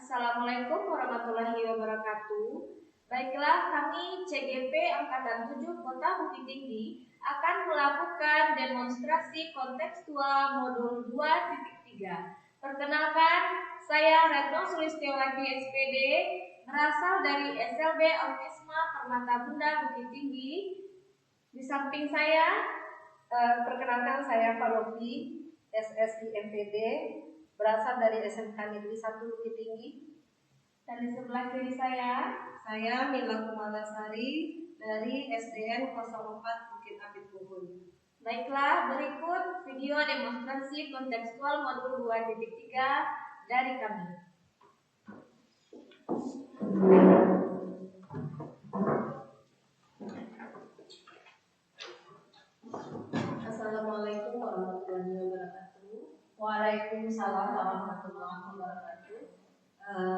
Assalamualaikum warahmatullahi wabarakatuh. Baiklah, kami CGP Angkatan 7 Kota Bukit Tinggi akan melakukan demonstrasi kontekstual modul 2.3. Perkenalkan, saya Retno Sulistiawati SPD, berasal dari SLB Autisma Permata Bunda Bukit Tinggi. Di samping saya, perkenalkan saya Falofi, SSI MPD, berasal dari SMK Negeri 1 Bukit Tinggi. Dan di sebelah kiri saya Mila Kumalasari dari SDN 04 Bukit Apit Puhun. Baiklah, berikut video demonstrasi kontekstual modul 2.3 dari kami. Assalamualaikum warahmatullahi wabarakatuh. Waalaikumsalam warahmatullahi wabarakatuh.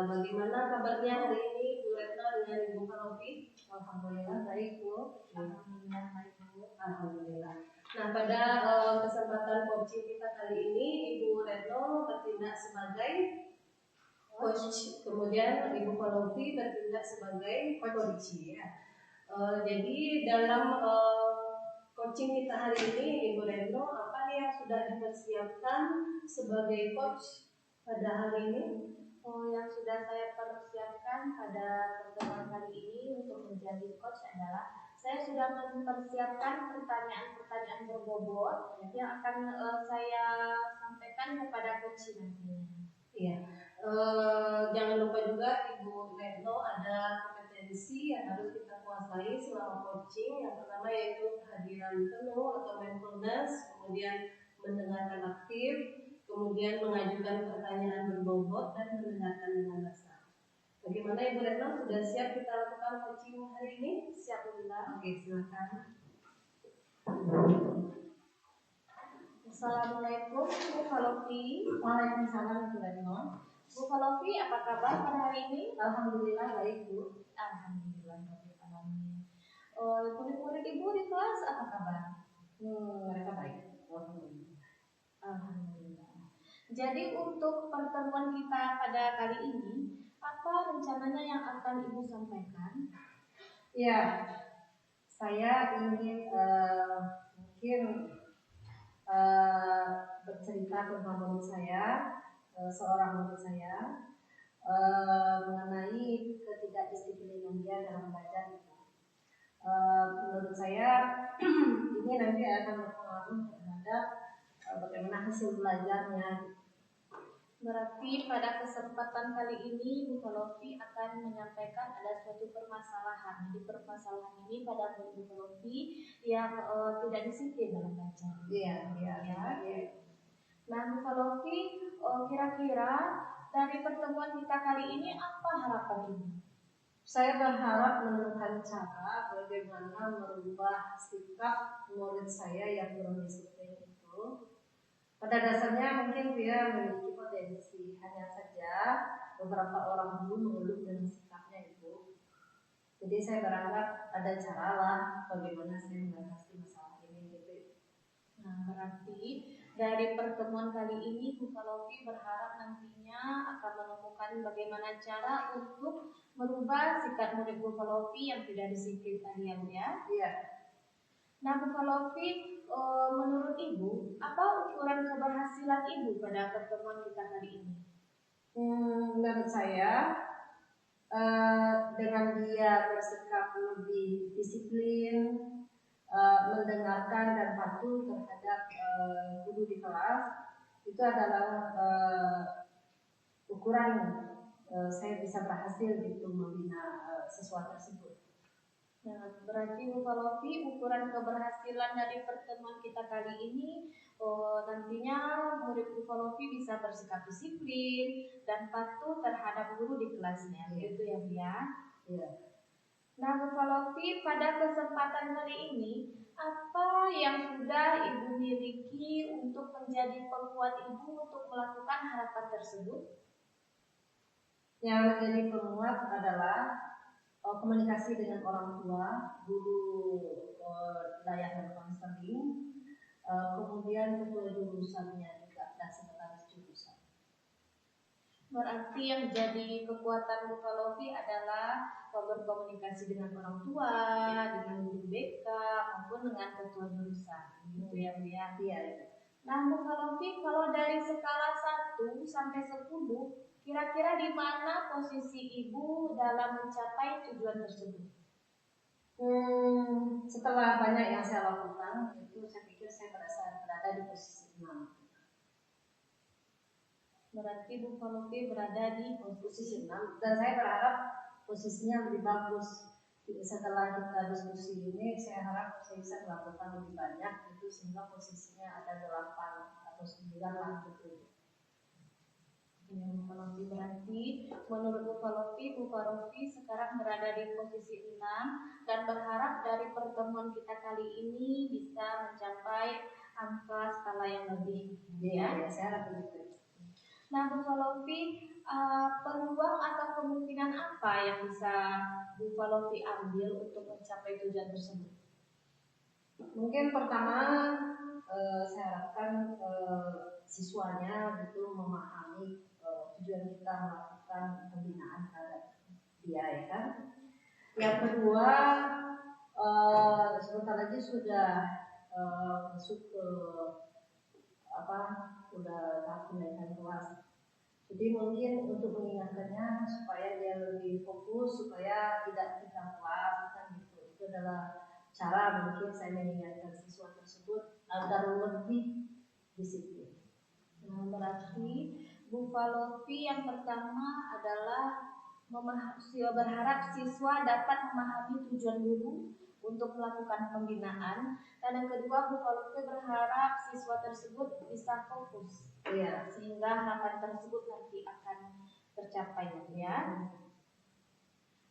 Bagaimana kabarnya hari ini Bu Retno dengan Ibu Falofi? Alhamdulillah baik Bu. Alhamdulillah baik Bu. Alhamdulillah. Nah, pada kesempatan coaching kita kali ini Ibu Retno bertindak sebagai coach, kemudian Ibu Falofi bertindak sebagai coach ya. Jadi dalam coaching kita hari ini Ibu Retno, apa nih yang sudah dipersiapkan sebagai coach pada hari ini? Yang sudah saya persiapkan pada pertemuan kali ini untuk menjadi coach adalah saya sudah mempersiapkan pertanyaan-pertanyaan berbobot yang akan saya sampaikan kepada coach nantinya. Iya. Jangan lupa juga Ibu Retno ada kompetensi yang harus kita kuasai selama coaching. Yang pertama yaitu kehadiran penuh atau mindfulness, kemudian mendengarkan aktif, kemudian mengajukan pertanyaan berbobot dan mendengarkan dengan rasa. Bagaimana Ibu Retno, sudah siap kita lakukan coaching hari ini? Siap Bu. Oke, silakan. Assalamualaikum Bu Falofi. Waalaikumsalam Bu Retno. Bu Falofi, apa kabar pada hari ini? Alhamdulillah baik Bu. Alhamdulillah. Murid-murid Ibu di kelas apa kabar? Mereka baik. Alhamdulillah. Jadi untuk pertemuan kita pada kali ini, apa rencananya yang akan Ibu sampaikan? Ya, saya ingin mungkin bercerita tentang murid saya, seorang murid saya, mengenai ketidakdisiplinan dia dalam belajar itu. Menurut saya ini nanti akan berpengaruh terhadap bagaimana hasil belajarnya. Berarti pada kesempatan kali ini Bu Falofi akan menyampaikan ada suatu permasalahan. Di permasalahan ini pada Bu Falofi yang tidak disiplin dalam belajar. Iya. Nah Bu Falofi, kira-kira dari pertemuan kita kali ini apa harapan Ibu? Saya berharap menemukan cara bagaimana merubah sikap murid saya yang kurang disiplin itu. Pada dasarnya mungkin dia memiliki potensi, hanya saja beberapa orang dulu mengeluh dengan sikapnya itu. Jadi saya berharap ada cara lah bagaimana saya mengatasi masalah ini gitu. Nah, berarti dari pertemuan kali ini Bu Falofi berharap nantinya akan menemukan bagaimana cara untuk merubah sikap murid Bu Falofi yang tidak disiplin tadi ya Bu ya. Iya. Nah Bu Falofi, menurut Ibu, apa ukuran keberhasilan Ibu pada pertemuan kita kali ini? Menurut saya dengan dia bersikap lebih disiplin, mendengarkan dan patuh terhadap guru di kelas, itu adalah ukuran saya bisa berhasil gitu membina siswa tersebut. Nah, berarti Bu Falofi, ukuran keberhasilan dari pertemuan kita kali ini nantinya murid Bu Falofi bisa bersikap disiplin dan patuh terhadap guru di kelasnya, begitu ya Bu ya? Iya. Nah Bu Falofi, pada kesempatan kali ini apa yang sudah Ibu miliki untuk menjadi penguat Ibu untuk melakukan harapan tersebut? Yang menjadi penguat adalah komunikasi dengan orang tua, guru daya dan konseling, kemudian ketua jurusannya juga dan sekretaris jurusan. Berarti yang jadi kekuatan Bukalopi adalah berkomunikasi dengan orang tua, dengan guru BK, maupun dengan ketua jurusan. Gitu ya, Bu ya. Iya. Nah, Bukalopi kalau dari skala 1 sampai 10, kira-kira di mana posisi Ibu dalam mencapai tujuan tersebut? Setelah banyak yang saya lakukan, itu saya pikir saya berada di posisi 6. Berarti Bukalopi berada di Posisi 6, dan saya berharap posisinya lebih bagus. Setelah kita diskusi ini, saya harap saya bisa melakukan lebih banyak itu sehingga posisinya ada 8 atau 9 lah gitu. Bukalopi berarti menurut Bukalopi sekarang berada di posisi 6 dan berharap dari pertemuan kita kali ini bisa mencapai angka skala yang lebih. Ya, saya harap begitu. Nah, Bukalopi, peluang atau kemungkinan apa yang bisa Bukalopi ambil untuk mencapai tujuan tersebut? Mungkin pertama saya harapkan siswanya itu memahami tujuan kita melakukan pembinaan terhadap dia, ya kan. Yang kedua, sebentar lagi sudah masuk ke udah tahap kenaikan kelas. Jadi mungkin untuk mengingatkannya supaya dia lebih fokus, supaya tidak tinggal kelas kan gitu. Itu adalah cara mungkin saya mengingatkan siswa tersebut agar lebih disiplin. Nah, berarti Bukalopi yang pertama adalah berharap siswa dapat memahami tujuan guru untuk melakukan pembinaan, dan yang kedua Bukalopi berharap siswa tersebut bisa fokus, Iya, sehingga harapan tersebut nanti akan tercapai, ya.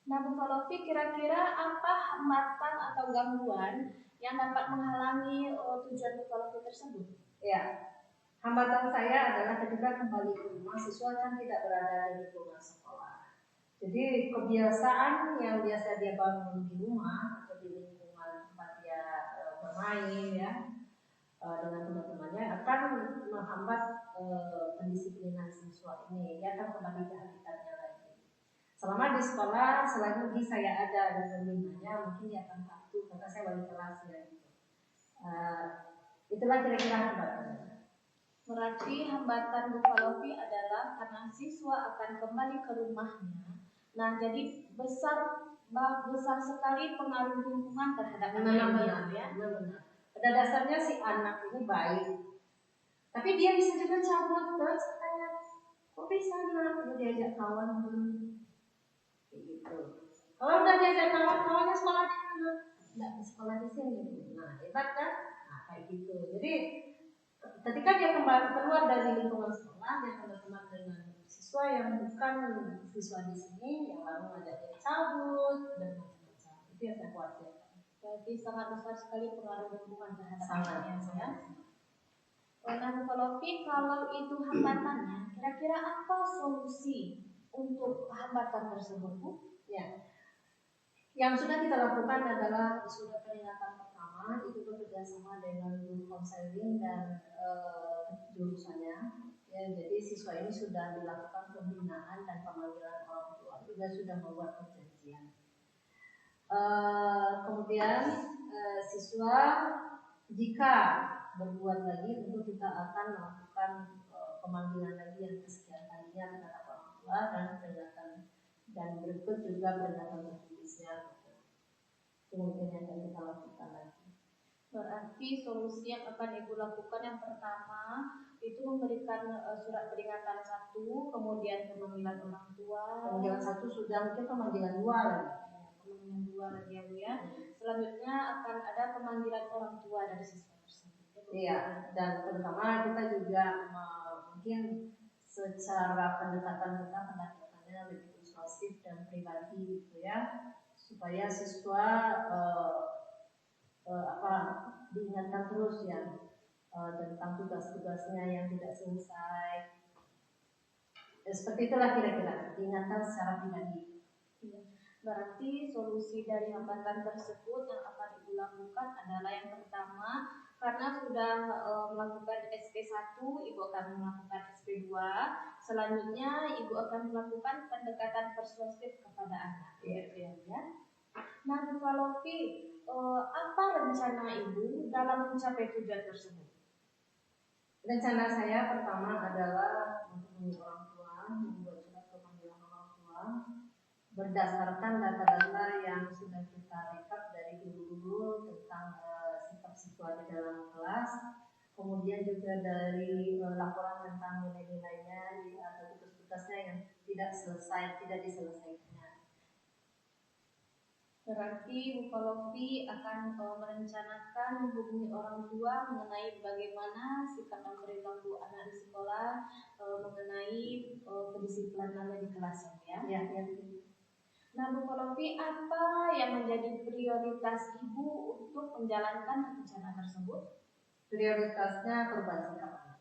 Nah, Bukalopi, kira-kira apa hambatan atau gangguan yang dapat menghalangi tujuan Bukalopi tersebut? Ya, hambatan saya adalah ketika kembali ke rumah, siswa kan tidak berada di lingkungan sekolah. Jadi kebiasaan yang biasa dia bangun di rumah atau di lingkungan tempat dia bermain ya dengan teman-temannya akan menghambat pendisiplinan siswa ini. Dia akan kembali ke habitatnya lagi. Selama di sekolah, selagi saya ada dan pembinanya, mungkin dia akan patuh karena saya wali kelas ya. Itulah kira-kira hambatannya. Berarti hambatan Bukalopi adalah karena siswa akan kembali ke rumahnya. Nah, jadi besar sekali pengaruh lingkungan terhadap anak ya. Pada dasarnya si anak ini baik, tapi dia bisa juga cabut terus kayak kok bisa udah diajak kawan gitu. Kalau udah diajak kawannya sekolah di mana? Nggak di sekolah di sini. Nah, hebat kan? Nah, kayak gitu. Jadi ketika dia kembali keluar dari lingkungan sekolah, dia akan berteman dengan siswa yang bukan siswa di sini, yang lalu ngajak dia cabut dan macam-macam. Itu yang saya khawatirkan. Berarti sangat besar sekali pengaruh lingkungan terhadap Sangat. ya. Nah, Bukalopi, kalau itu hambatannya, kira-kira apa solusi untuk hambatan tersebut, Bu? Ya. Yang sudah kita lakukan adalah sudah peringatan pertama itu bekerja sama dengan guru konseling dan jurusannya. Ya, jadi siswa ini sudah dilakukan pembinaan dan pemanggilan orang tua, juga sudah membuat perjanjian. Kemudian siswa jika berbuat lagi tentu kita akan melakukan pemanggilan lagi yang kesekian kalinya terhadap orang tua dan peringatan, dan berikut juga peringatan tertulisnya. Itu mungkin yang akan kita lakukan lagi. Berarti solusi yang akan Ibu lakukan yang pertama itu memberikan surat peringatan 1, kemudian pemanggilan orang tua. Pemanggilan 1 sudah, mungkin pemanggilan 2 lagi. Pemanggilan 2 lagi ya. Selanjutnya akan ada pemanggilan orang tua dari siswa tersebut. Iya, dan terutama kita juga mungkin secara pendekatannya lebih persuasif dan pribadi gitu ya, supaya siswa diingatkan terus ya tentang tugas-tugasnya yang tidak selesai. Seperti itulah kira-kira diingatkan secara pribadi. Berarti solusi dari hambatan tersebut yang akan Ibu lakukan adalah yang pertama, karena sudah melakukan SP1, Ibu akan melakukan SP2. Selanjutnya Ibu akan melakukan pendekatan persuasif kepada anak. Ya. Nah, Bu Falofi, apa rencana Ibu dalam mencapai tujuan tersebut? Rencana saya pertama adalah menghubungi orang tua, membuat surat pemanggilan orang tua berdasarkan data-data yang sudah kita rekap dari guru-guru tentang sikap siswa di dalam kelas, kemudian juga dari laporan tentang nilai-nilainya atau tugas-tugasnya yang tidak diselesaikannya. Berarti Bu Falofi akan merencanakan menghubungi orang tua mengenai bagaimana sikap dan perilaku anak di sekolah, mengenai kedisiplinannya di kelas, ya. Ya. Nah, Bu Falofi, apa yang menjadi prioritas Ibu untuk menjalankan rencana tersebut? Prioritasnya perubahan sikap.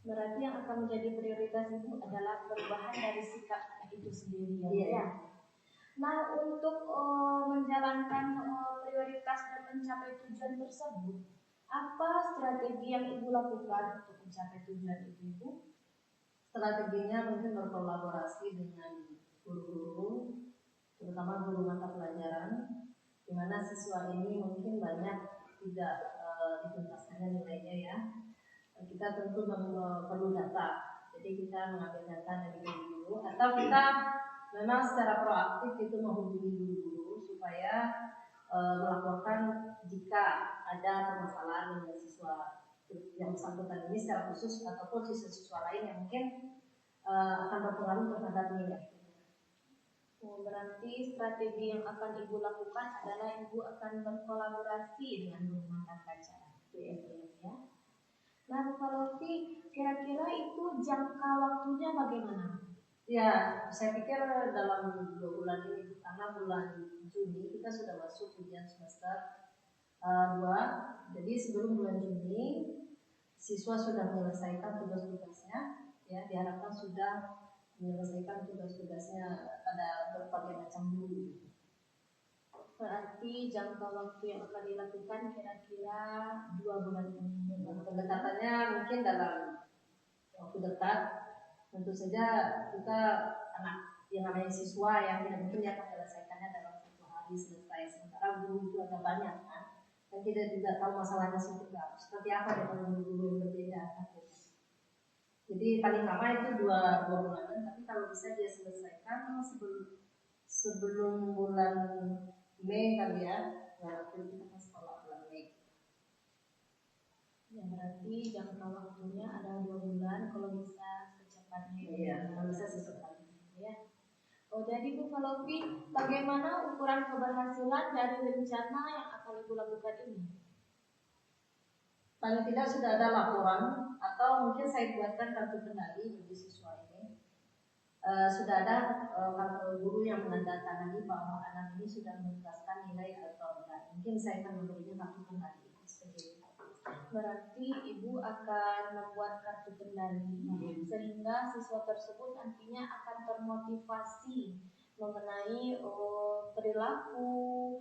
Berarti yang akan menjadi prioritas Ibu adalah perubahan dari sikap anak itu sendiri, Iya. ya. Nah, untuk menjalankan prioritas dan mencapai tujuan tersebut, apa strategi yang Ibu lakukan untuk mencapai tujuan itu, Ibu? Strateginya mungkin berkolaborasi dengan guru-guru, terutama guru mata pelajaran, di mana siswa ini mungkin banyak tidak dituntaskannya nilainya ya. Kita tentu perlu data, jadi kita mengambil data dari guru-guru, atau kita memang secara proaktif itu menghubungi guru-guru supaya melaporkan jika ada permasalahan dengan siswa yang bersangkutan ini secara khusus ataupun siswa-siswa lain yang mungkin akan berpengaruh terhadap nilai. Berarti strategi yang akan Ibu lakukan adalah Ibu akan berkolaborasi dengan guru mata pelajaran. Ya. Nah, Bu Falofi, kira-kira itu jangka waktunya bagaimana? Ya, saya pikir dalam 2 bulan ini, karena bulan Juni kita sudah masuk ujian semester 2, jadi sebelum bulan Juni siswa sudah menyelesaikan tugas-tugasnya, ya diharapkan sudah menyelesaikan tugas-tugasnya pada berbagai macam guru. Berarti jangka waktu yang akan dilakukan kira-kira 2 bulan ini. Pendekatannya mungkin dalam waktu dekat. Tentu saja kita anak yang namanya siswa yang tidak mungkin dia akan menyelesaikannya dalam 1 hari selesai. Sementara guru itu ada banyak kan, dan kita tidak tahu masalahnya seperti apa dengan guru-guru yang berbeda. Jadi paling lama itu 2 bulanan, tapi kalau bisa dia selesaikan sebelum bulan Mei kali ya, walaupun kita kan sekolah bulan Mei. Ya, berarti jangka waktunya ada 2 bulan, kalau bisa secepatnya. Iya, kalau bisa secepatnya. Ya. Jadi Bu Falofi, bagaimana ukuran keberhasilan dari rencana yang akan Ibu lakukan ini? Paling tidak sudah ada laporan, atau mungkin saya buatkan kartu kendali bagi siswa ini. Sudah ada kartu guru yang menandatangani bahwa anak ini sudah menuntaskan nilai atau tidak. Mungkin saya akan memberinya kartu kendali seperti itu. Berarti Ibu akan membuat kartu kendali sehingga siswa tersebut nantinya akan termotivasi mengenai perilaku,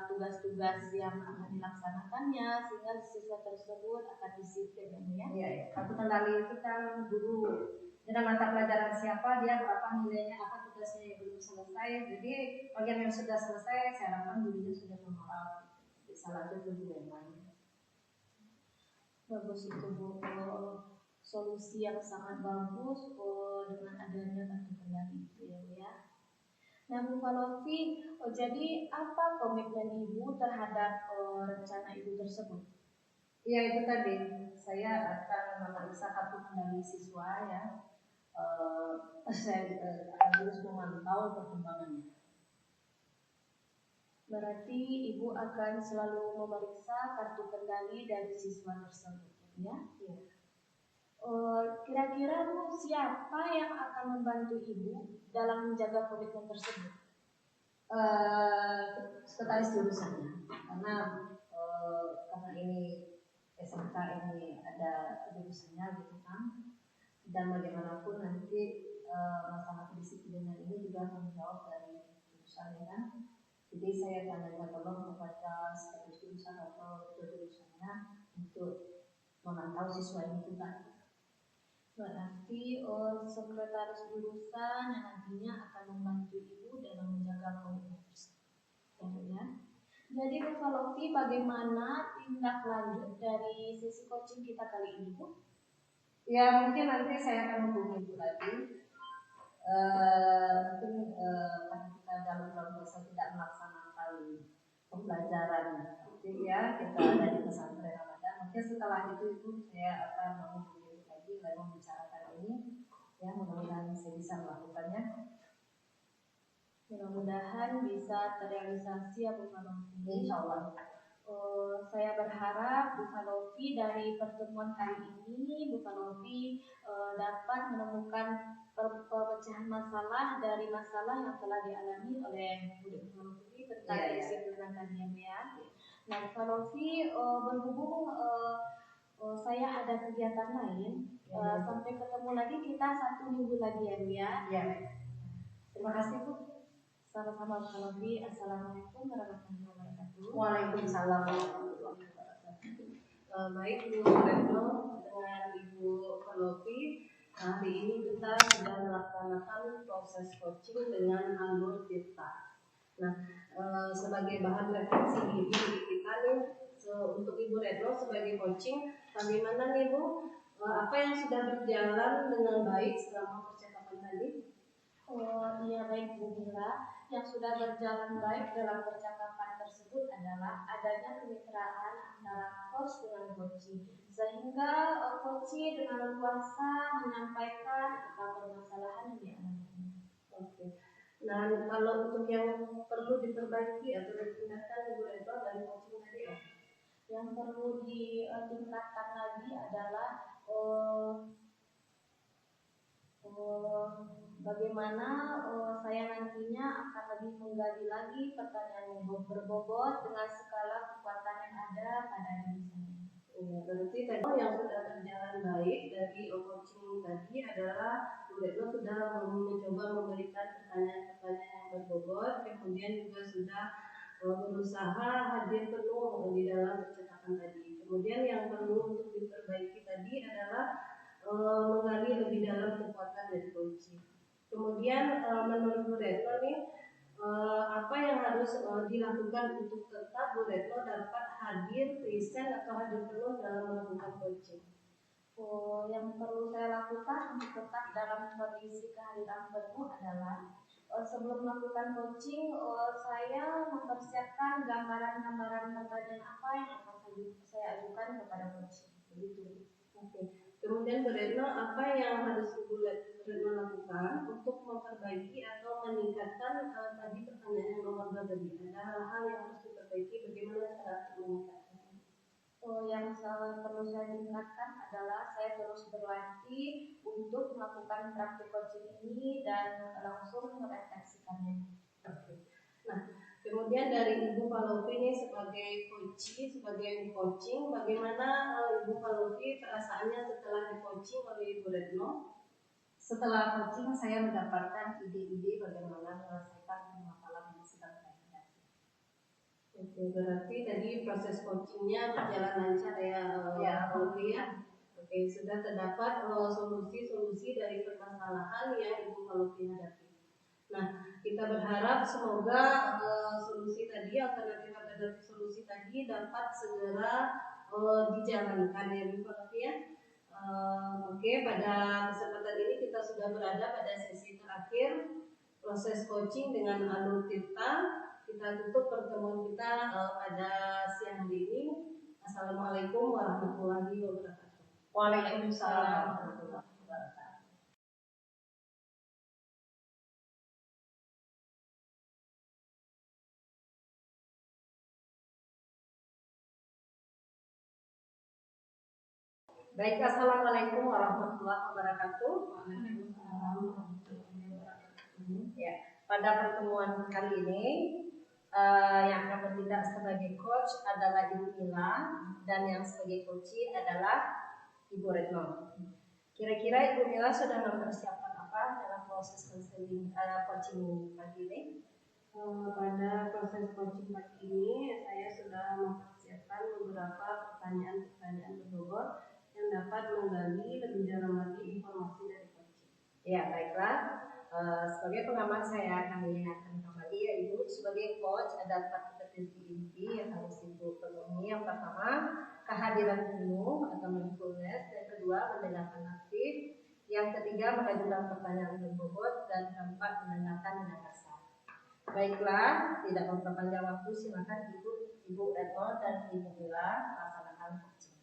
tugas-tugas yang akan dilaksanakannya, sehingga siswa tersebut akan disiplin, ya. Iya, kartu kendali itu kan guru dengan mata pelajaran siapa, dia berapa nilainya, apa tugasnya yang belum selesai. Jadi bagian yang sudah selesai, saya harapkan gurunya sudah memoral, bisa lanjut ke guru yang lain. Bagus itu Bu, solusi yang sangat bagus dengan adanya kartu kendali itu ya. Nah, Bu Falofi, jadi apa komitmen Ibu terhadap rencana Ibu tersebut? Ya itu tadi, saya akan memeriksa kartu kendali siswa ya. Saya harus memantau perkembangannya. Berarti Ibu akan selalu memeriksa kartu kendali dari siswa tersebut, ya? Ya. Kira-kira Bu, siapa yang akan membantu Ibu dalam menjaga komitmen tersebut? Sekretaris jurusannya, karena ini SMK ini ada jurusannya gitu kan, dan bagaimanapun nanti masalah kedisiplinan ini juga menjawab jurusan ya kan. Jadi saya akan minta tolong kepada status jurusan atau jurusannya untuk memantau siswa ini juga. Berarti sekretaris jurusan yang nantinya akan membantu Ibu dalam menjaga komunitas. Ya. Jadi Bu Falofi, bagaimana tindak lanjut dari sesi coaching kita kali ini, Bu? Ya mungkin nanti saya akan hubungi Ibu lagi. Mungkin karena kita dalam bulan puasa tidak melaksanakan pembelajaran, jadi ya kita ada di pesantren Ramadan. Mungkin setelah itu Ibu saya akan menghubungi Ibu lagi lalu membicarakan ini. Ya mudah-mudahan saya bisa melakukannya. Mudah-mudahan bisa terrealisasi ya Bu Falofi. Insya Allah. Saya berharap Bu Falofi dari pertemuan kali ini Bu Falofi dapat menemukan pemecahan masalah dari masalah yang telah dialami oleh Bu Falofi tentang disiplinan tadi ya. Nah Bu Falofi, berhubung saya ada kegiatan lain, sampai ketemu lagi kita 1 minggu lagi ya Bu ya. Terima kasih Bu. Sama-sama Bu Falofi. Assalamualaikum warahmatullahi wabarakatuh. Waalaikumsalam warahmatullahi wabarakatuh. Baik Bu Retno dengan Ibu Falofi, hari ini kita sedang melaksanakan proses coaching dengan alur tirta. Nah, sebagai bahan referensi diri kita nih, untuk Ibu Retno sebagai coaching, bagaimana nih Bu? Apa yang sudah berjalan dengan baik selama percakapan tadi? Iya baik Bu Mila, yang sudah berjalan baik dalam percakapan tersebut adalah adanya kemitraan antara coach dengan coachee, sehingga coachee dengan leluasa menyampaikan apa permasalahan yang dialami. Oke. Nah, kalau untuk yang perlu diperbaiki atau ditingkatkan Ibu Retno dari coaching tadi apa? Yang perlu ditingkatkan lagi adalah bagaimana saya nantinya akan lebih menggali lagi pertanyaan yang berbobot dengan skala kekuatan yang ada pada diri saya. Ya, berarti tadi yang sudah berjalan baik dari coaching tadi adalah Bu Retno sudah mencoba memberikan pertanyaan-pertanyaan yang berbobot, kemudian juga sudah berusaha hadir penuh di dalam percakapan tadi. Kemudian yang perlu untuk diperbaiki tadi adalah menggali lebih dalam kekuatan dari coaching. Kemudian menurut Bu Retno nih, apa yang harus dilakukan untuk tetap Bu Retno dapat hadir present atau hadir penuh dalam melakukan coaching? Yang perlu saya lakukan untuk tetap dalam kondisi kehadiran penuh adalah sebelum melakukan coaching, saya mempersiapkan gambaran-gambaran pertanyaan apa yang akan saya ajukan kepada coaching. Begitu. Oke. Kemudian Bu Retno, apa yang harus Ibu Retno lakukan untuk memperbaiki atau meningkatkan tadi pertanyaan yang nomor 2 tadi? Ada hal-hal yang harus diperbaiki, bagaimana cara meningkatkan? Yang perlu saya tingkatkan adalah saya terus berlatih untuk melakukan praktik coaching ini dan langsung merefleksikannya. Oke. Nah, kemudian dari Ibu Falofi ini sebagai coaching, bagaimana Ibu Falofi perasaannya setelah di-coaching oleh Ibu Retno? Setelah coaching saya mendapatkan ide-ide bagaimana menyelesaikan masalah yang sedang saya hadapi. Oke, berarti tadi proses coachingnya berjalan lancar ya, Falofi ya. Oke, sudah terdapat solusi-solusi dari permasalahan yang Ibu Falofi hadapi. Nah, kita berharap semoga solusi tadi, alternatif solusi tadi dapat segera dijalankan ya Bu Falofi ya. Oke, pada kesempatan ini kita sudah berada pada sesi terakhir proses coaching dengan alur tirta. Kita tutup pertemuan kita pada siang hari ini. Assalamualaikum warahmatullahi wabarakatuh. Waalaikumsalam warahmatullahi wabarakatuh. Baik, assalamualaikum warahmatullahi wabarakatuh. Ya, pada pertemuan kali ini yang akan bertindak sebagai coach adalah Ibu Mila dan yang sebagai coachee adalah Ibu Retno. Kira-kira Ibu Mila sudah mempersiapkan apa dalam proses coaching pagi ini? Pada proses coaching pagi ini saya sudah mempersiapkan beberapa pertanyaan-pertanyaan berbobot yang dapat menggali lebih dalam lagi informasi dari coaching. Ya, baiklah. Sebagai pengamat saya akan mengingatkan kembali ya Ibu, sebagai coach ada 4 kompetensi inti yang harus Ibu penuhi. Yang pertama, kehadiran penuh atau mindfulness. Yang kedua, mendengarkan aktif. Yang ketiga, mengajukan pertanyaan berbobot. Dan keempat, mendengarkan dengan rasa. Baiklah, tidak memperpanjang waktu, silakan Ibu Retno dan Ibu Mila laksanakan coaching.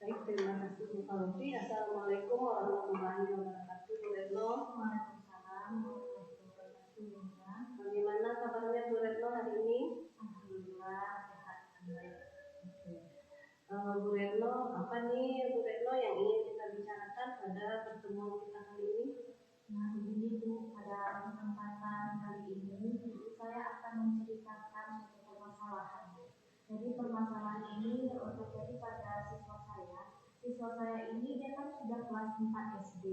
Baik, terima kasih Bu Falofi. Assalamualaikum warahmatullahi wabarakatuh. Bu Retno. Waalaikumsalam warahmatullahi wabarakatuh. Bagaimana kabarnya Bu Retno hari ini? Alhamdulillah sehat. Bu Retno, apa nih Bu Retno yang ingin kita bicarakan pada pertemuan kita kali ini? Nah, begini Bu, pada kesempatan kali ini saya akan menceritakan suatu permasalahan. Jadi permasalahan ini terjadi pada siswa saya. Siswa saya ini dia kan sudah kelas 4 SD.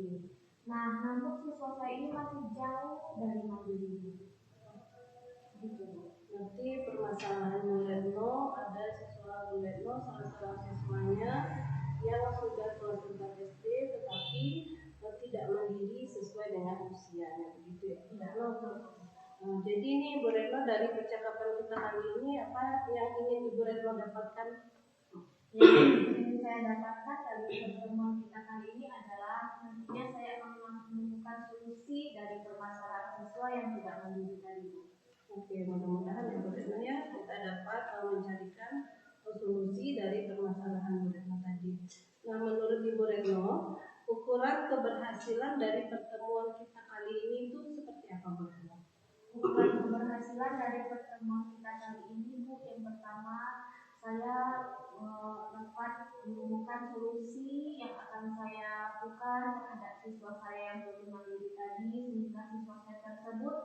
Nah, namun siswa saya ini masih jauh dari mandiri. Gitu Bu. Berarti permasalahan Bu Retno, ada siswa Bu Retno, salah seorang siswanya yang sudah kelas 4 SD tetapi tidak mandiri sesuai dengan usianya, begitu ya? Jadi ini Bu Retno, dari percakapan kita kali ini apa yang ingin Ibu Retno dapatkan? Yang ingin saya dapatkan dari pertemuan kita kali ini adalah tentunya saya menemukan solusi dari permasalahan siswa yang tidak mandiri tadi. Oke, mudah-mudahan ya Bu Retno ya kita dapat mencarikan solusi dari permasalahan Bu Retno tadi. Nah, menurut Ibu Retno, ukuran keberhasilan dari pertemuan kita kali ini itu seperti apa Bu Retno? Ukuran keberhasilan dari pertemuan kita kali ini Bu, yang pertama saya dapat menemukan solusi yang akan saya lakukan terhadap siswa saya yang belum mandiri tadi, sehingga siswa saya tersebut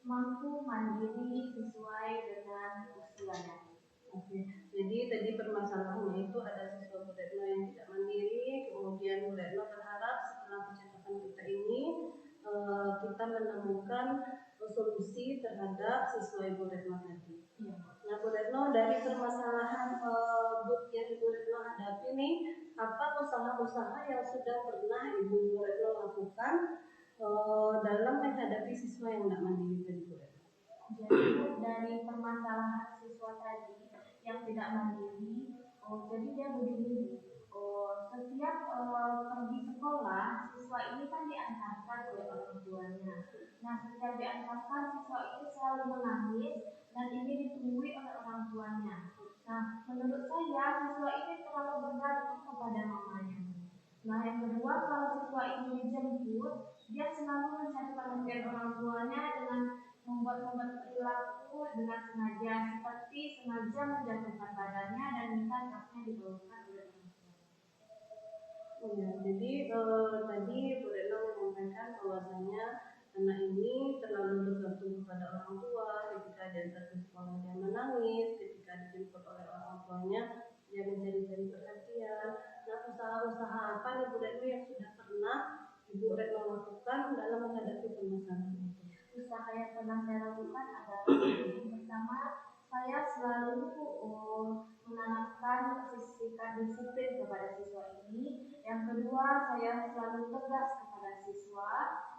mampu mandiri sesuai dengan usianya. Oke, jadi tadi permasalahannya itu ada siswa Bu Retno yang tidak mandiri, kemudian Bu Retno berharap setelah percakapan kita ini kita menemukan solusi terhadap siswa Ibu Retno tadi. Ya. Nah, Bu Retno, dari permasalahan yang Ibu Retno hadapi nih, apa usaha-usaha yang sudah pernah Ibu Retno lakukan dalam menghadapi siswa yang tidak mandiri tadi Bu Retno? Jadi dari permasalahan siswa tadi yang tidak mandiri, jadi dia begini, setiap pergi sekolah siswa ini kan diantarkan oleh orang tuanya. Nah, setiap diantarkan siswa ini selalu menangis dan ini ditunggui oleh orang tuanya. Nah, menurut saya siswa ini terlalu bergantung kepada mamanya. Nah, yang kedua, kalau siswa ini dijemput, dia selalu mencari perhatian orang tuanya dengan membuat perilaku dengan sengaja, seperti sengaja menjatuhkan badannya dan minta tasnya dibawakan oleh orang tua. Ya, jadi tadi Bu Retno menyampaikan bahwasanya anak ini terlalu bergantung kepada orang tua. Ketika diantar ke sekolah dia menangis, ketika dijemput oleh orang tuanya dia mencari-cari perhatian. Nah, usaha-usaha apa nih Bu Retno yang sudah pernah Ibu Retno lakukan dalam menghadapi permasalahan itu? Usaha yang pernah saya lakukan adalah yang pertama, saya selalu menanamkan sikap disiplin kepada siswa ini. Yang kedua, saya selalu tegas kepada siswa.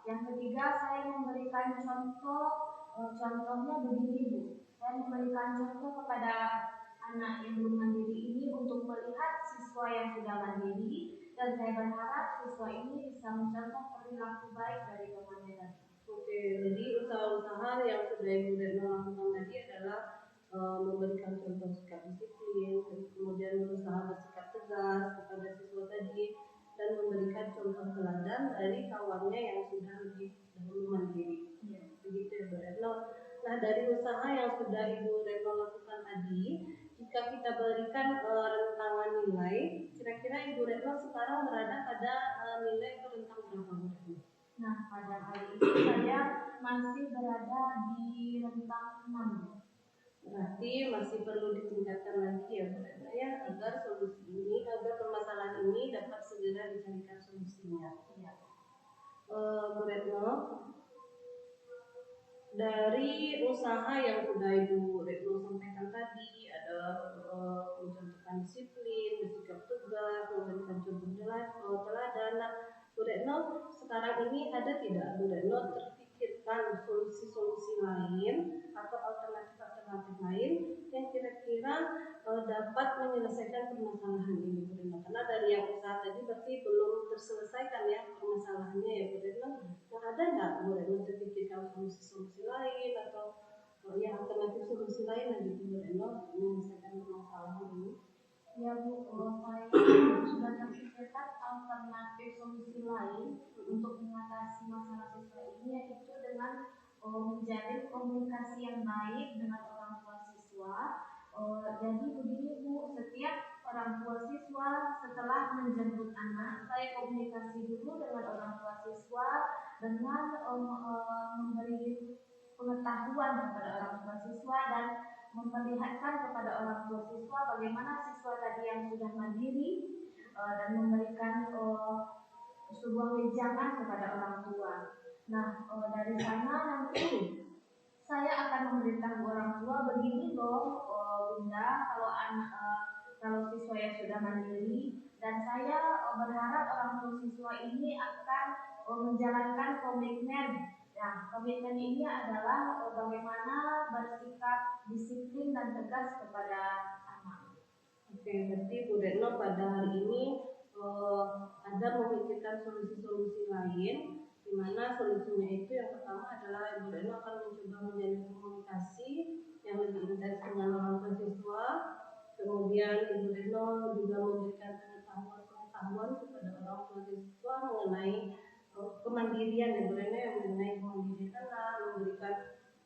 Yang ketiga, saya memberikan contoh. Contohnya begini Bu, saya memberikan contoh kepada anak yang belum mandiri ini untuk melihat siswa yang sudah mandiri, dan saya berharap siswa ini bisa mencontoh perilaku baik dari temannya tadi. Oke, jadi usaha-usaha yang sudah Ibu Retno lakukan tadi adalah memberikan contoh sikap disiplin, kemudian berusaha bersikap tegas kepada siswa tadi, dan memberikan contoh teladan dari kawannya yang sudah lebih dahulu mandiri. Begitu ya Bu Retno. Nah, dari usaha yang sudah Ibu Retno lakukan tadi, jika kita berikan rentangan nilai, kira-kira Ibu Retno sekarang berada pada nilai atau rentang berapa Bu Retno? Nah, pada hari ini saya masih berada di rentang 6. Berarti masih perlu ditingkatkan lagi ya Bu Retno ya, agar solusi ini, agar permasalahan ini dapat segera dicarikan solusinya. Ya. Bu Retno, dari usaha yang sudah Ibu Retno sampaikan tadi, ada mencontohkan disiplin, bersikap tegas, memberikan contoh teladan. Nah, Bu Retno sekarang ini ada tidak Bu Retno terpikirkan solusi-solusi lain atau alternatif-alternatif lain yang kira-kira dapat menyelesaikan permasalahan ini Bu Retno? Karena dari yang usaha tadi berarti belum terselesaikan ya permasalahannya ya Bu Retno. Nah, ada nggak Bu Retno terpikirkan solusi-solusi lain atau ya alternatif solusi lain lagi Bu Retno menyelesaikan permasalahan ini? Ya Bu, saya sudah terpikirkan alternatif solusi lain untuk mengatasi masalah siswa ini, yaitu dengan menjalin komunikasi yang baik dengan orang tua siswa. Jadi begini Bu, setiap orang tua siswa setelah menjemput anak, saya komunikasi dulu dengan orang tua siswa dengan memberi pengetahuan kepada orang tua siswa dan memperlihatkan kepada orang tua siswa bagaimana siswa tadi yang sudah mandiri dan memberikan sebuah wejangan kepada orang tua. Nah, dari sana nanti saya akan memberitahu orang tua, begini loh Bunda, kalau siswa yang sudah mandiri, dan saya berharap orang tua siswa ini akan menjalankan komitmen. Nah, komitmen ini adalah bagaimana bersikap disiplin dan tegas kepada anak. Oke, berarti Bu Retno pada hari ini ada memikirkan solusi-solusi lain, di mana solusinya itu yang pertama adalah Bu Retno akan mencoba menjalin komunikasi yang lebih intens dengan orang tua siswa. Kemudian Ibu Retno juga memberikan pengetahuan kepada orang tua siswa mengenai kemandirian Ibu Retno, yang mengenai kemandirian anak, memberikan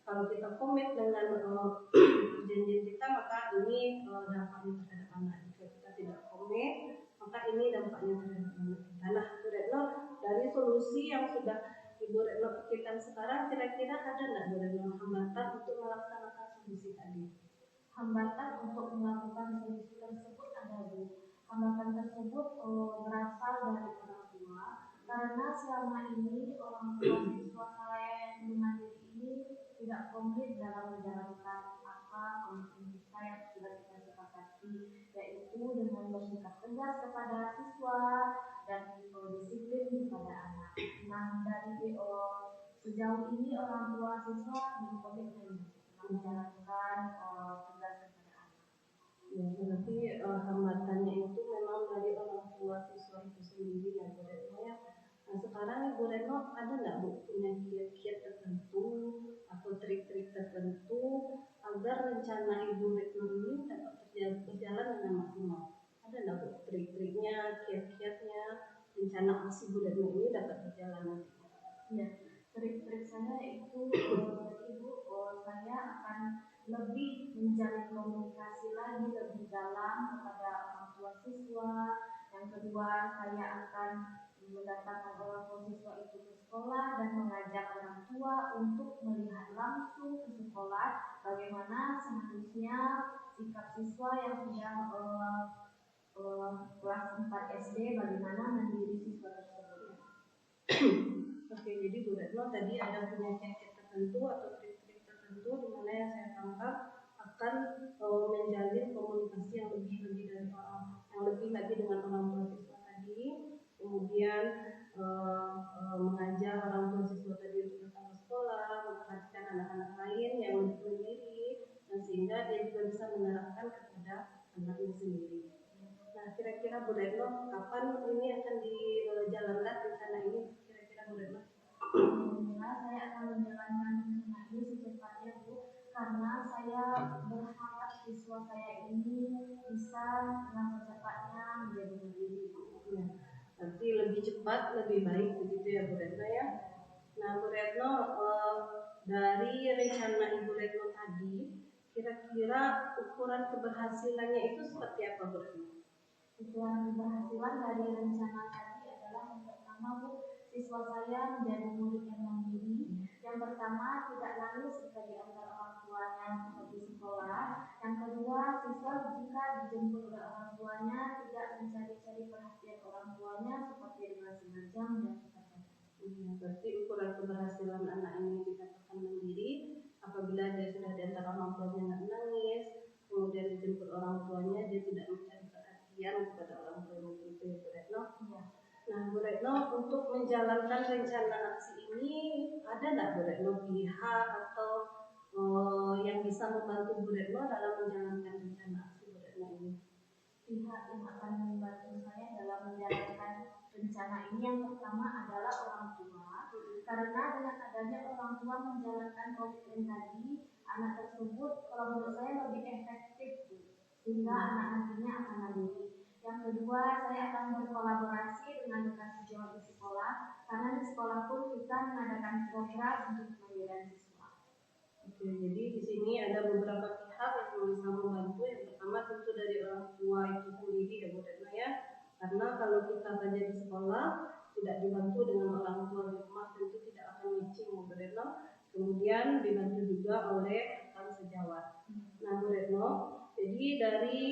kalau kita komit dengan perjanjian kita, maka ini dampaknya terhadap anak. Jika kita tidak komit, maka ini dampaknya terhadap anak kita. Nah, Bu Retno, dari solusi yang sudah Ibu Retno pikirkan sekarang, kira-kira ada nggak Bu Retno hambatan untuk melaksanakan solusi tadi? Hambatan untuk melakukan solusi tersebut ada Bu. Hambatan tersebut berasal dari orang tua, karena selama ini orang tua siswa saya yang belum mandiri ini tidak komit dalam menjalankan apa komitmen kita yang sudah kita sepakati, yaitu dengan bersikap tegas kepada siswa dan disiplin kepada anak. Nah, dari sejauh ini orang tua siswa belum komitmen menjalankan tugas kepada anak. Ya, berarti hambatannya itu memang dari orang tua siswa itu sendiri ya Bu Retno ya. Nah, sekarang Ibu Retno ada nggak Bu punya kiat-kiat tertentu atau trik-trik tertentu agar rencana Ibu Retno ini dapat berjalan dengan maksimal? Ada nggak Bu trik-triknya, kiat-kiatnya, rencana aksi Bu Retno ini dapat berjalan nanti? Ya, trik-trik saya itu Ibu, saya akan lebih menjalin komunikasi lagi lebih dalam kepada orang tua siswa. Yang kedua, saya akan mendatangkan orang tua siswa itu ke sekolah dan mengajak orang tua untuk melihat langsung ke sekolah bagaimana seharusnya sikap siswa yang sudah kelas 4 SD, bagaimana mandiri siswa tersebut. Oke, jadi Bu Retno tadi ada punya kiat-kiat tertentu atau trik-trik tertentu di mana yang saya tangkap akan menjalin komunikasi yang lebih dari yang lebih lagi dengan orang tua siswa tadi, kemudian mengajar orang tua siswa tadi untuk datang ke sekolah, memperhatikan anak-anak lain yang lebih mandiri, dan sehingga dia juga bisa menerapkan kepada anaknya sendiri. Nah, kira-kira Bu Retno kapan ini akan dijalankan rencana ini? Alhamdulillah, saya akan menjalankan rencana ini secepatnya Bu, karena saya berharap siswa saya ini bisa dengan secepatnya menjadi mandiri Bu. Ya, berarti lebih cepat, lebih baik begitu ya Bu Retno ya. Nah Bu Retno, dari rencana Ibu Retno tadi, kira-kira ukuran keberhasilannya itu seperti apa Bu Retno? Ukuran keberhasilan dari rencana tadi adalah yang pertama Bu, siswa saya menjadi murid yang mandiri. Yang pertama, tidak nangis jika diantar orang tuanya pergi sekolah. Yang kedua, siswa jika dijemput oleh orang tuanya tidak mencari-cari perhatian orang tuanya seperti dengan sengaja dan sebagainya. Berarti ukuran keberhasilan anak ini dikatakan mandiri apabila dia sudah diantar orang tuanya nggak nangis, kemudian dijemput orang tuanya dia tidak mencari perhatian kepada orang tuanya itu ya Bu Retno. Iya. Nah Bu Retno, untuk menjalankan rencana aksi ini ada nggak Bu Retno pihak atau yang bisa membantu Bu Retno dalam menjalankan rencana aksi Bu Retno ini? Pihak yang akan membantu saya dalam menjalankan rencana ini yang pertama adalah orang tua, karena dengan adanya orang tua menjalankan komitmen tadi, anak tersebut kalau menurut saya lebih efektif Bu, sehingga anak nantinya akan mandiri. Yang kedua, saya akan berkolaborasi dengan Bekasi Jawa di sekolah, karena di sekolah pun kita mengadakan program untuk kemandirian siswa. Oke, jadi di sini ada beberapa pihak yang bisa membantu. Yang pertama tentu dari orang tua itu sendiri ya Bu Retno ya. Karena kalau kita saja di sekolah tidak dibantu dengan orang tua di rumah tentu tidak akan matching Bu Retno. Kemudian dibantu juga oleh rekan sejawat. Nah Bu Retno, jadi dari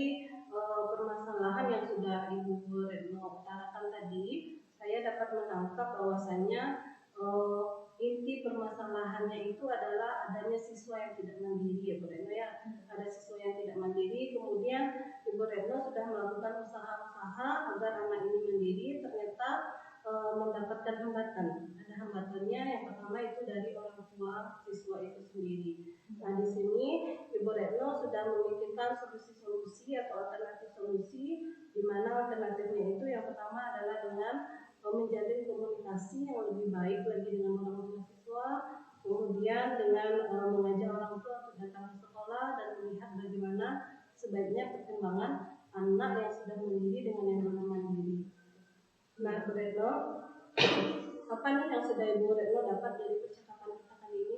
permasalahan yang sudah Ibu Retno utarakan tadi, saya dapat menangkap bahwasannya inti permasalahannya itu adalah adanya siswa yang tidak mandiri ya Bu Retno ya. Ada siswa yang tidak mandiri, kemudian Ibu Retno sudah melakukan usaha-usaha agar anak ini mandiri, ternyata mendapatkan hambatan. Ada hambatannya, yang pertama itu dari orang tua siswa itu sendiri. Nah di sini Ibu Retno sudah memikirkan solusi-solusi atau alternatif solusi, di mana alternatifnya itu yang pertama adalah dengan menjalin komunikasi yang lebih baik lagi dengan orang tua siswa, kemudian dengan mengajak orang tua untuk datang ke sekolah dan melihat bagaimana sebaiknya perkembangan anak yang sudah mandiri dengan yang belum mandiri. Nah Bu Retno, apa nih yang sudah Ibu Retno dapat dari percakapan kita kali ini?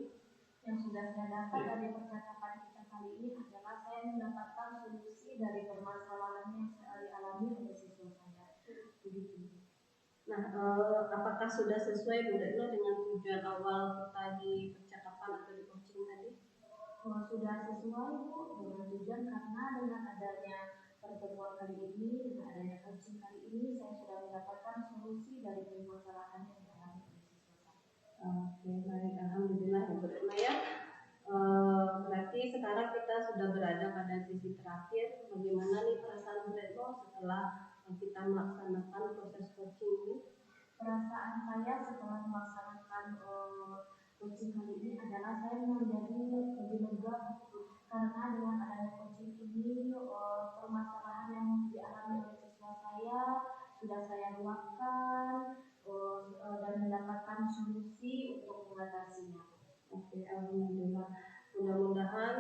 Yang sudah saya dapat dari percakapan kita kali ini adalah saya mendapatkan solusi dari permasalahan yang saya alami oleh siswa saya. Begitu. Nah, apakah sudah sesuai Bu Retno dengan tujuan awal kita di percakapan atau di coaching tadi? Sudah sesuai Bu dengan tujuan, karena dengan adanya pertemuan kali ini, dengan adanya coaching kali ini, saya sudah mendapatkan solusi dari permasalahan yang dialami oleh siswa saya. Oke, baik, alhamdulillah ya Bu Retno ya. Berarti sekarang kita sudah berada pada sisi terakhir. Bagaimana nih perasaan Bu Retno setelah kita melaksanakan proses coaching ini? Perasaan saya setelah melaksanakan coaching kali ini adalah saya menjadi lebih lega, karena dengan adanya coaching ini permasalahan yang dialami oleh siswa saya sudah saya luapkan dan mendapatkan solusi untuk mengatasinya. Oke, alhamdulillah. Mudah-mudahan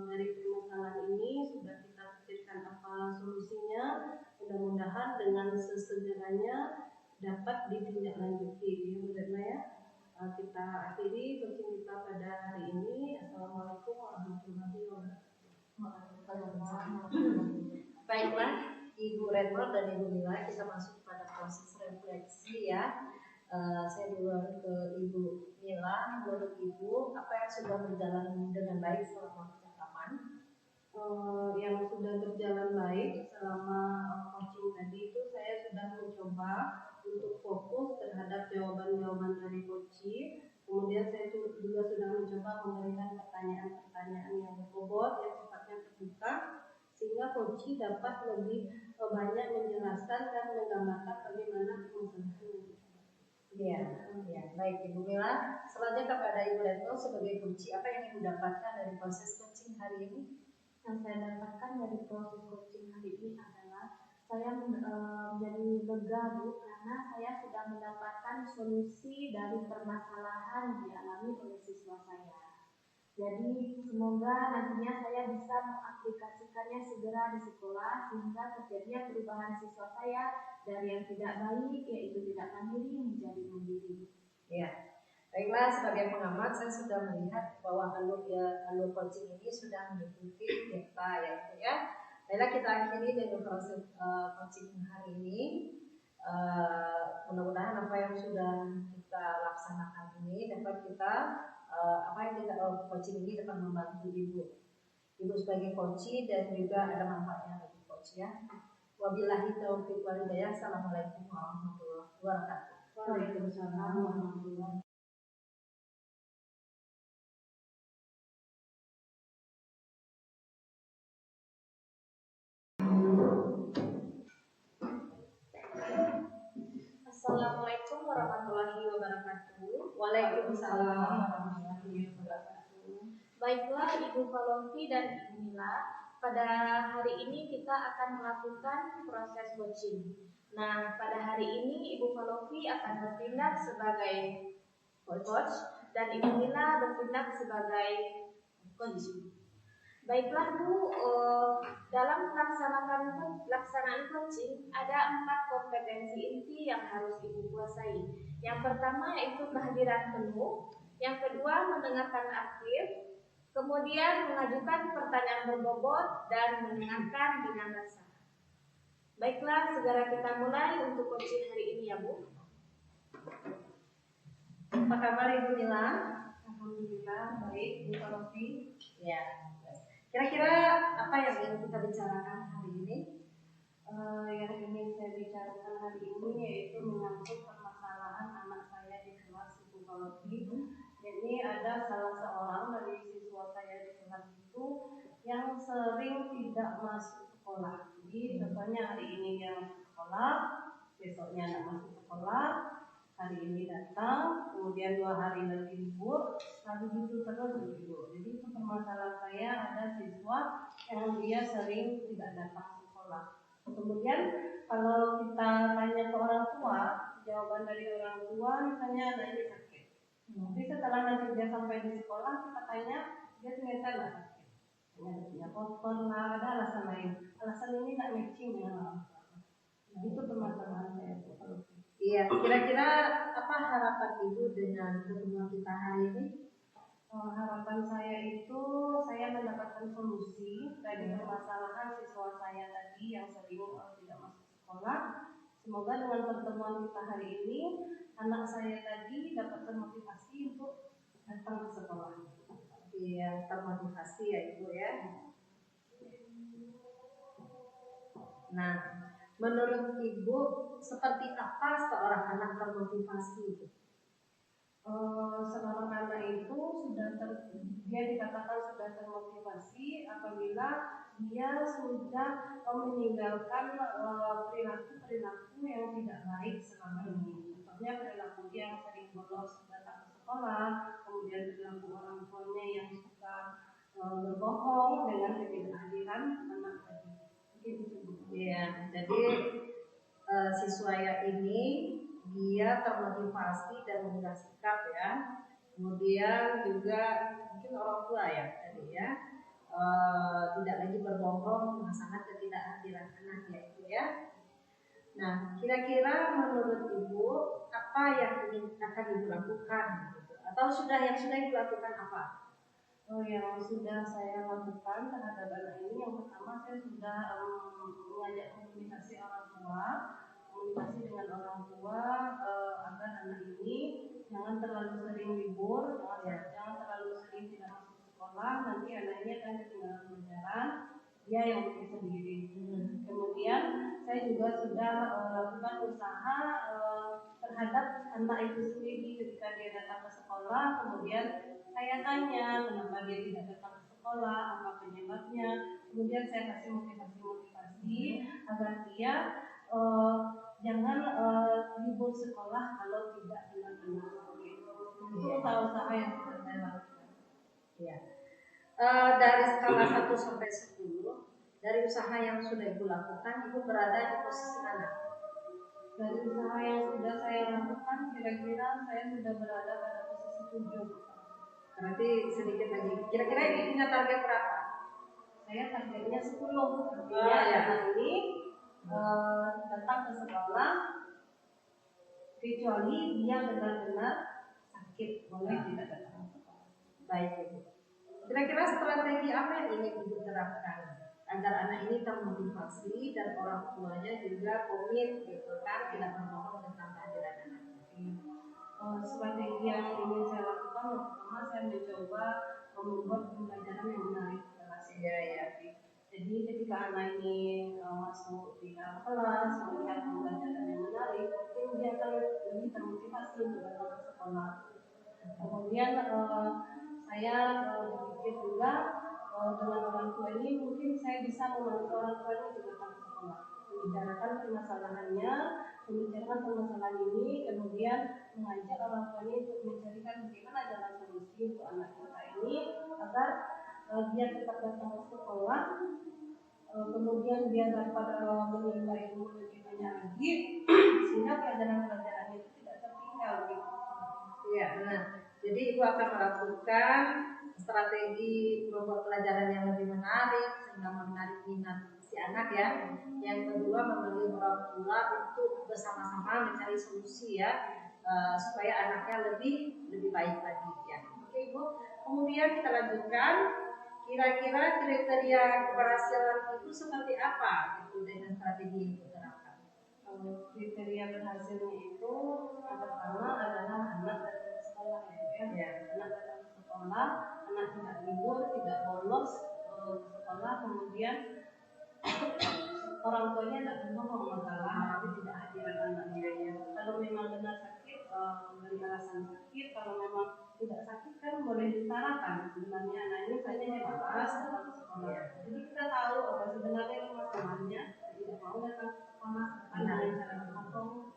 dari permasalahan ini sudah kita pikirkan apa solusinya. Mudah-mudahan dengan sesegeranya dapat ditindaklanjuti ya Bu Retno ya. Kita akhiri coaching kita pada hari ini. Assalamualaikum warahmatullahi wabarakatuh. Baiklah Ibu Retno dan Ibu Mila, kita masuk pada proses refleksi ya. Saya duluan ke Ibu Mila. Menurut Ibu, apa yang sudah berjalan dengan baik selama percakapan? Yang sudah berjalan baik selama coaching tadi itu saya sudah mencoba untuk fokus terhadap jawaban-jawaban dari coaching. Kemudian saya juga sudah mencoba memberikan pertanyaan-pertanyaan yang berbobot, yang sifatnya terbuka, sehingga coaching dapat lebih banyak menjelaskan dan menggambarkan bagaimana permasalahan. Ya, baik Ibu Mila. Selanjutnya kepada Ibu Retno sebagai coach, apa yang Ibu dapatkan dari proses coaching hari ini? Yang saya dapatkan dari proses coaching hari ini adalah saya menjadi lega Bu, karena saya sudah mendapatkan solusi dari permasalahan yang dialami oleh siswa saya. Jadi semoga nantinya saya bisa mengaplikasikannya segera di sekolah, sehingga terjadinya perubahan siswa saya dari yang tidak baik, yaitu tidak mandiri, menjadi mandiri. Ya, baiklah, sebagai pengamat saya sudah melihat bahwa alur coaching ini sudah mengikuti kita ya. Baiklah, kita akhiri dengan proses coaching hari ini. Mudah-mudahan apa yang sudah kita laksanakan ini dapat kita coaching ini dapat membantu Ibu sebagai coach dan juga ada manfaatnya bagi coach ya. Wabillahi taufiq wal hidayah. Assalamualaikum warahmatullahi wabarakatuh. Waalaikumsalam warahmatullahi wabarakatuh. Assalamualaikum warahmatullahi wabarakatuh. Waalaikumsalam warahmatullahi wabarakatuh. Baiklah Ibu Falofi dan Ibu Mila, pada hari ini kita akan melakukan proses coaching. Nah, pada hari ini Ibu Falofi akan bertindak sebagai coach dan Ibu Mila bertindak sebagai coach. Baiklah Bu, dalam pelaksanaan coaching ada 4 kompetensi inti yang harus Ibu kuasai. Yang pertama yaitu kehadiran penuh, yang kedua mendengarkan aktif, kemudian mengajukan pertanyaan berbobot dan mendengarkan dengan rasa. Baiklah, segera kita mulai untuk coaching hari ini ya Bu. Apa kabar Ibu Mila? Alhamdulillah baik, Bu Falofi. Ya. Kira-kira apa yang ingin kita bicarakan hari ini? Yang ingin saya bicarakan hari ini yaitu menyangkut permasalahan anak saya di kelas Ibu Falofi. Jadi ada salah seorang dari siswa saya di kelas itu yang sering tidak masuk sekolah. Jadi contohnya hari ini dia masuk sekolah, besoknya tidak masuk sekolah, hari ini datang, kemudian 2 hari lagi libur, lalu gitu terus begitu. Jadi itu permasalahan saya, ada siswa yang dia sering tidak datang sekolah. Kemudian kalau kita tanya ke orang tua, jawaban dari orang tua misalnya anaknya sakit. Tapi setelah nanti dia sampai di sekolah, kita tanya, dia ternyata tidak sakit. Hanya punya kotor lah, ada alasan lain. Alasan ini tidak matching dengan orang tua. Nah, itu permasalahan saya. Iya, kira-kira apa harapan Ibu dengan pertemuan kita hari ini? Harapan saya itu saya mendapatkan solusi dari permasalahan siswa saya tadi yang sering tidak masuk sekolah. Semoga dengan pertemuan kita hari ini anak saya tadi dapat termotivasi untuk datang ke sekolah. Iya, termotivasi ya Ibu ya. Nah, menurut Ibu seperti apa seorang anak termotivasi? Seorang anak itu dia dikatakan sudah termotivasi apabila dia sudah meninggalkan perilaku yang tidak baik selama ini. Contohnya perilaku dia yang sering bolos datang ke sekolah, kemudian perilaku orang tuanya yang suka berbohong dengan ketidakhadiran anak tadi. Ya, jadi siswa ini dia termotivasi dan mengubah sikap ya. Kemudian juga mungkin orang tua ya tadi ya, tidak lagi berbohong sangat ketidakhadiran anaknya itu ya. Nah, kira-kira menurut Ibu apa yang akan Ibu lakukan gitu? Atau yang sudah Ibu lakukan apa? Yang sudah saya lakukan terhadap anak ini, yang pertama saya sudah mengajak komunikasi orang tua, komunikasi dengan orang tua agar anak ini jangan terlalu sering libur, jangan terlalu sering tidak masuk sekolah, nanti anak ini akan ketinggalan pelajaran, dia yang pergi sendiri. Kemudian saya juga sudah lakukan usaha terhadap anak itu sendiri ketika dia datang ke sekolah, kemudian saya tanya kenapa dia tidak datang ke sekolah, apa penyebabnya, kemudian saya kasih motivasi agar dia jangan libur sekolah kalau tidak benar-benar sakit. Itu usaha-usaha yang sudah saya lakukan. Ya. Dari skala 1 sampai 10, dari usaha yang sudah Ibu lakukan, Ibu berada di posisi mana? Dari usaha yang sudah saya lakukan, kira-kira saya sudah berada pada posisi 7. Berarti sedikit lagi. Kira-kira Ibu punya target berapa? Saya targetnya 10. Artinya anak ini datang ke sekolah kecuali dia benar-benar sakit, boleh tidak datang ke sekolah. Baik Ibu. Kira-kira strategi apa yang ingin Ibu terapkan agar anak ini termotivasi dan orang tuanya juga komit gitu kan, tidak berbohong tentang kehadiran anaknya. Strategi yang ingin saya lakukan, yang pertama saya mencoba membuat pembelajaran yang menarik kelas. Ya. Jadi ketika anak ini masuk di dalam kelas, melihat pembelajaran yang menarik, mungkin dia akan lebih termotivasi untuk datang ke sekolah. Kemudian saya berpikir juga dengan orang tua ini mungkin saya bisa membantu orang tua ini juga datang ke sekolah, membicarakan permasalahannya, membicarakan permasalahan ini, kemudian mengajak orang tuanya untuk mencarikan bagaimana jalan solusi untuk anak kita ini agar dia tetap datang ke sekolah, kemudian dia dapat menimba ilmu lebih banyak lagi, sehingga pelajaran-pelajaran itu tidak tertinggal gitu. Iya, nah, jadi ibu akan melakukan strategi membuat pelajaran yang lebih menarik sehingga menarik minat si anak ya. Yang kedua, memberi orang tua untuk bersama-sama mencari solusi ya, supaya anaknya lebih baik lagi ya. Oke ibu, kemudian kita lanjutkan. Kira-kira kriteria keberhasilan itu seperti apa itu dengan strategi yang diterapkan? Kriteria berhasilnya itu yang pertama adalah anak datang ke sekolah ya. Anak datang ke sekolah, anak tidak libur, tidak bolos ke sekolah, kemudian orang tuanya tidak berbohong masalah tapi tidak hadir anaknya ya. Kalau memang benar sakit, beri alasan sakit. Kalau memang tidak sakit kan boleh diutarakan sebenarnya anak ini kayaknya malas datang ke sekolah. Jadi kita tahu sebenarnya ini masalahnya, tidak mau datang ke sekolah dengan cara berbohong.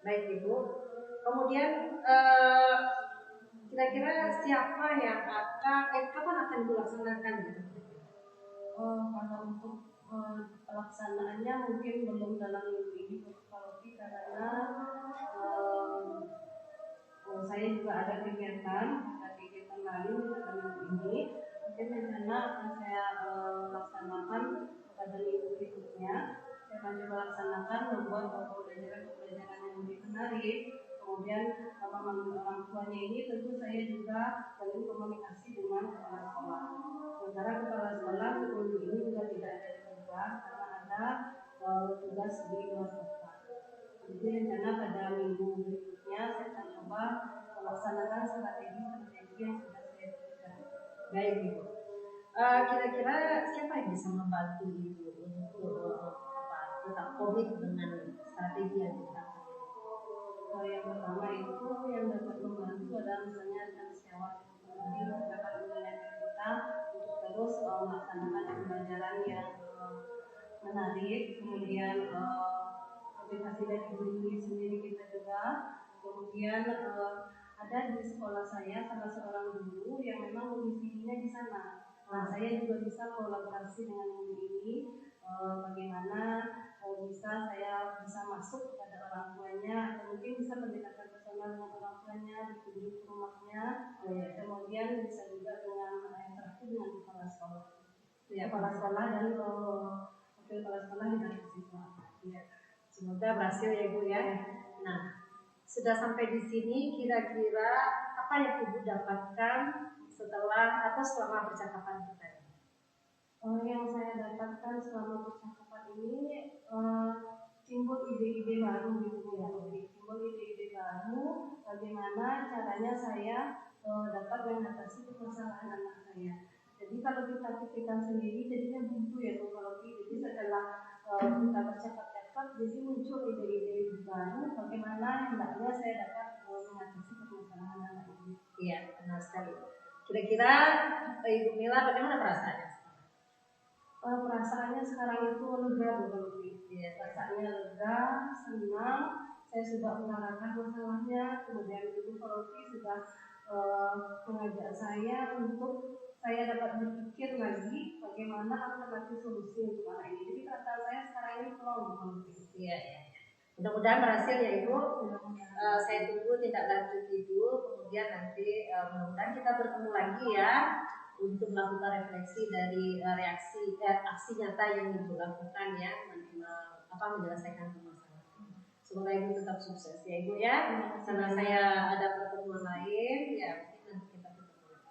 Baik ibu. Kemudian kira-kira siapa yang kapan akan dilaksanakan gitu? Kalau untuk pelaksanaannya mungkin belum dalam minggu ini kalau karena saya juga ada kegiatan lain pada minggu ini. Mungkin rencana akan saya laksanakan pada minggu berikutnya. Saya akan coba laksanakan membuat pembelajaran yang lebih menarik. Kemudian memanggil orang tuanya ini tentu saya juga saling komunikasi dengan kepala sekolah. Sementara kepala sekolah minggu ini juga tidak ada di rumah karena ada tugas di luar kota. Jadi rencana pada minggu berikutnya saya akan coba melaksanakan strategi yang sudah saya berikan. Baik ibu. Kira-kira siapa yang bisa membantu ibu untuk tetap komit dengan strategi yang diterapkan? Yang pertama itu yang dapat membantu adalah misalnya rekan sejawat yang dapat mengingatkan kita untuk terus melaksanakan pembelajaran yang menarik, kemudian aplikasi dari diri sendiri kita juga, kemudian ada di sekolah saya salah seorang guru yang memang domisilinya di sana. Nah, saya juga bisa kolaborasi dengan guru ini, bagaimana bisa saya bisa masuk kepada orang tuanya, atau mungkin bisa pendekatan personal dengan orang tuanya, dikunjungi ke rumahnya, kemudian bisa juga dengan interaksi dengan kepala sekolah, kepala sekolah dan wakil kepala sekolah dan siswa. Ya. Semoga berhasil ya ibu ya. Nah, sudah sampai di sini, kira-kira apa yang ibu dapatkan setelah atau selama percakapan kita ini? Yang saya dapatkan selama percakapan ini timbul ide-ide baru gitu ya, timbul ide-ide baru bagaimana caranya saya dapat mengatasi permasalahan anak saya. Jadi kalau kita pikirkan sendiri jadinya buntu ya tuh kalau jadi setelah kita bercakap-cakap jadi muncul ide-ide baru bagaimana hendaknya saya dapat mengatasi permasalahan anak ini. Iya, benar sekali. Kira-kira Ibu Mila bagaimana perasaannya? Perasaannya sekarang itu lega lebih. Ya, perasaannya lega, senang. Saya sudah mengarahkan masalahnya, kemudian Ibu Falofi sudah mengajak saya untuk saya dapat berpikir lagi bagaimana alternatif solusi untuk anak ini. Jadi perasaan saya sekarang ini plong. Iya, iya. Mudah-mudahan berhasil ya Ibu. Saya tunggu tindak lanjut Ibu. Kemudian nanti mudah-mudahan kita bertemu lagi ya untuk melakukan refleksi dari aksi nyata yang Ibu lakukan ya, menyelesaikan permasalahan. Semoga Ibu tetap sukses ya Ibu ya. Karena saya ada pertemuan lain ya, mungkin nanti kita bertemu lagi.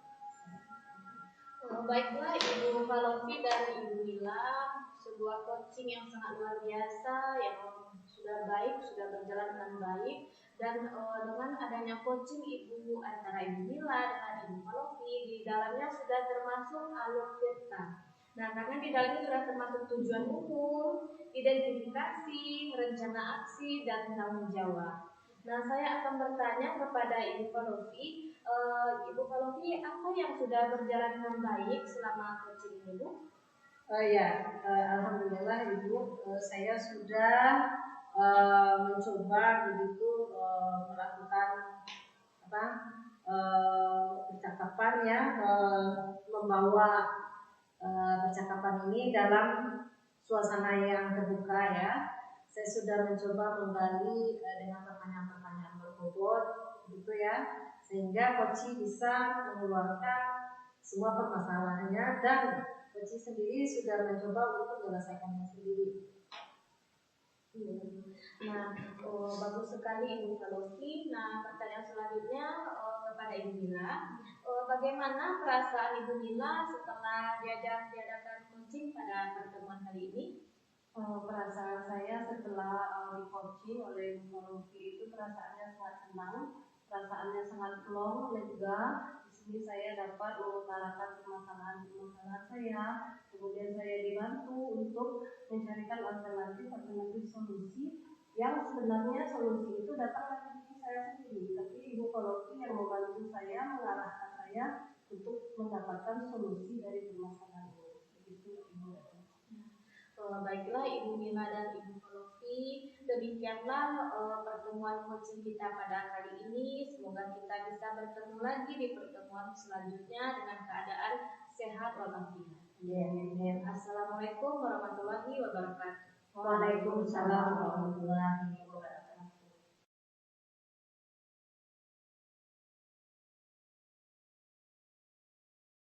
Baiklah Ibu Falofi dan Ibu Mila, sebuah coaching yang sangat luar biasa yang sudah baik, sudah berjalan dengan baik, dan dengan adanya coaching Ibu antara Ibu Mila dengan Ibu Falofi di dalamnya sudah termasuk alur kita. Nah, karena di dalamnya sudah termasuk tujuan umum, identifikasi, rencana aksi, dan tanggung jawab. Nah, saya akan bertanya kepada Ibu Falofi, Ibu Falofi, apa yang sudah berjalan dengan baik selama coaching ini, Bu? Alhamdulillah Ibu, saya sudah mencoba begitu melakukan percakapan ya, membawa percakapan ini dalam suasana yang terbuka ya. Saya sudah mencoba menggali dengan pertanyaan-pertanyaan berbobot gitu ya, sehingga Koci bisa mengeluarkan semua permasalahannya dan Koci sendiri sudah mencoba untuk menyelesaikannya sendiri. Nah, bagus sekali Ibu Falofi. Nah, pertanyaan selanjutnya kepada Ibu Mila. Bagaimana perasaan Ibu Mila setelah diadakan coaching pada pertemuan kali ini? Perasaan saya setelah di coaching oleh Bu Falofi itu perasaannya sangat senang, perasaannya sangat plong, lega. Di sini saya dapat mengutarakan permasalahan saya, kemudian saya dibantu untuk mencarikan alternatif solusi yang sebenarnya solusi itu datang dari diri saya sendiri, tapi Ibu Falofi yang membantu saya, mengarahkan saya untuk mendapatkan solusi dari permasalahan ini. Begitu Ibu. Baiklah Ibu Mila dan Ibu Falofi, demikianlah pertemuan coaching kita pada kali ini. Semoga kita bisa bertemu lagi di pertemuan selanjutnya dengan keadaan sehat walafiat. Assalamualaikum warahmatullahi wabarakatuh. Waalaikumsalam warahmatullahi wabarakatuh.